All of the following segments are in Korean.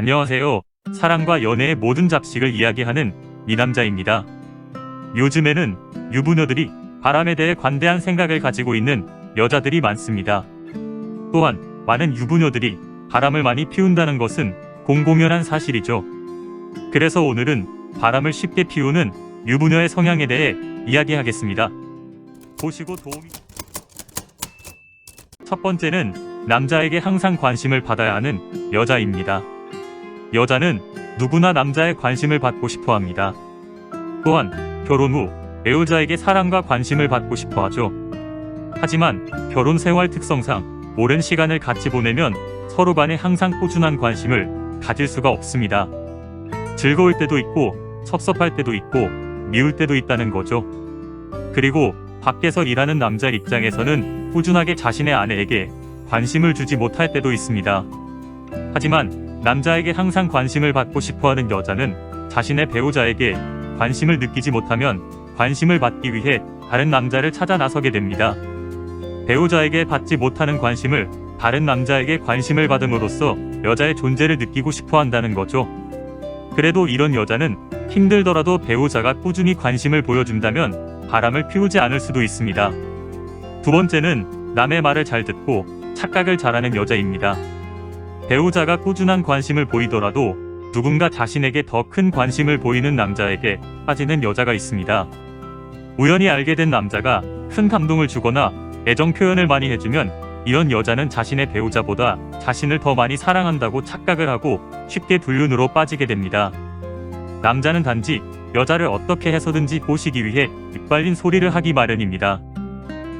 안녕하세요. 사랑과 연애의 모든 잡식을 이야기하는 미남자입니다. 요즘에는 유부녀들이 바람에 대해 관대한 생각을 가지고 있는 여자들이 많습니다. 또한 많은 유부녀들이 바람을 많이 피운다는 것은 공공연한 사실이죠. 그래서 오늘은 바람을 쉽게 피우는 유부녀의 성향에 대해 이야기하겠습니다. 보시고 도움이... 첫 번째는 남자에게 항상 관심을 받아야 하는 여자입니다. 여자는 누구나 남자의 관심을 받고 싶어 합니다. 또한 결혼 후 배우자에게 사랑과 관심을 받고 싶어 하죠. 하지만 결혼 생활 특성상 오랜 시간을 같이 보내면 서로 간에 항상 꾸준한 관심을 가질 수가 없습니다. 즐거울 때도 있고 섭섭할 때도 있고 미울 때도 있다는 거죠. 그리고 밖에서 일하는 남자 입장에서는 꾸준하게 자신의 아내에게 관심을 주지 못할 때도 있습니다. 하지만 남자에게 항상 관심을 받고 싶어하는 여자는 자신의 배우자에게 관심을 느끼지 못하면 관심을 받기 위해 다른 남자를 찾아 나서게 됩니다. 배우자에게 받지 못하는 관심을 다른 남자에게 관심을 받음으로써 여자의 존재를 느끼고 싶어 한다는 거죠. 그래도 이런 여자는 힘들더라도 배우자가 꾸준히 관심을 보여준다면 바람을 피우지 않을 수도 있습니다. 두 번째는 남의 말을 잘 듣고 착각을 잘하는 여자입니다. 배우자가 꾸준한 관심을 보이더라도 누군가 자신에게 더 큰 관심을 보이는 남자에게 빠지는 여자가 있습니다. 우연히 알게 된 남자가 큰 감동을 주거나 애정 표현을 많이 해주면 이런 여자는 자신의 배우자보다 자신을 더 많이 사랑한다고 착각을 하고 쉽게 불륜으로 빠지게 됩니다. 남자는 단지 여자를 어떻게 해서든지 보시기 위해 이빨린 소리를 하기 마련입니다.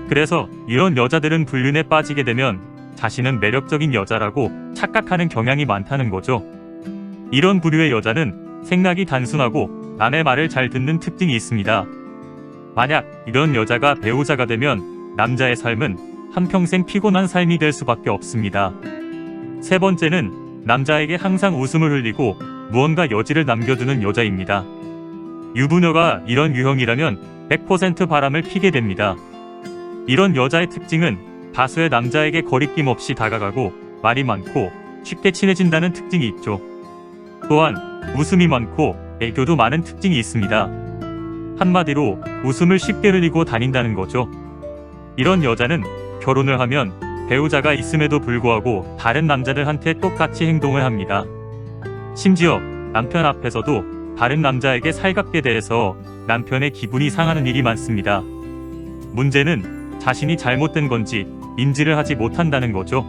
그래서 이런 여자들은 불륜에 빠지게 되면 자신은 매력적인 여자라고 착각하는 경향이 많다는 거죠. 이런 부류의 여자는 생각이 단순하고 남의 말을 잘 듣는 특징이 있습니다. 만약 이런 여자가 배우자가 되면 남자의 삶은 한평생 피곤한 삶이 될 수밖에 없습니다. 세 번째는 남자에게 항상 웃음을 흘리고 무언가 여지를 남겨두는 여자입니다. 유부녀가 이런 유형이라면 100% 바람을 피게 됩니다. 이런 여자의 특징은 다수의 남자에게 거리낌 없이 다가가고 말이 많고 쉽게 친해진다는 특징이 있죠. 또한 웃음이 많고 애교도 많은 특징이 있습니다. 한마디로 웃음을 쉽게 흘리고 다닌다는 거죠. 이런 여자는 결혼을 하면 배우자가 있음에도 불구하고 다른 남자들한테 똑같이 행동을 합니다. 심지어 남편 앞에서도 다른 남자에게 살갑게 대해서 남편의 기분이 상하는 일이 많습니다. 문제는 자신이 잘못된 건지 인지를 하지 못한다는 거죠.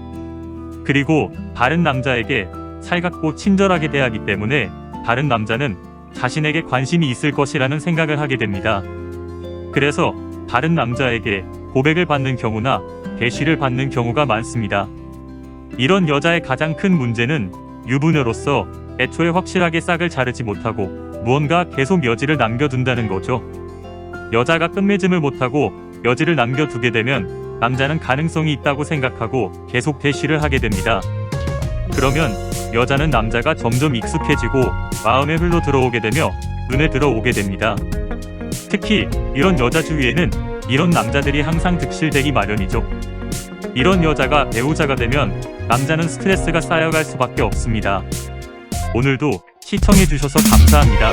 그리고 다른 남자에게 살갑고 친절하게 대하기 때문에 다른 남자는 자신에게 관심이 있을 것이라는 생각을 하게 됩니다. 그래서 다른 남자에게 고백을 받는 경우나 대시를 받는 경우가 많습니다. 이런 여자의 가장 큰 문제는 유부녀로서 애초에 확실하게 싹을 자르지 못하고 무언가 계속 여지를 남겨둔다는 거죠. 여자가 끝맺음을 못하고 여지를 남겨두게 되면 남자는 가능성이 있다고 생각하고 계속 대시를 하게 됩니다. 그러면 여자는 남자가 점점 익숙해지고 마음에 흘러 들어오게 되며 눈에 들어오게 됩니다. 특히 이런 여자 주위에는 이런 남자들이 항상 득실되기 마련이죠. 이런 여자가 배우자가 되면 남자는 스트레스가 쌓여갈 수밖에 없습니다. 오늘도 시청해주셔서 감사합니다.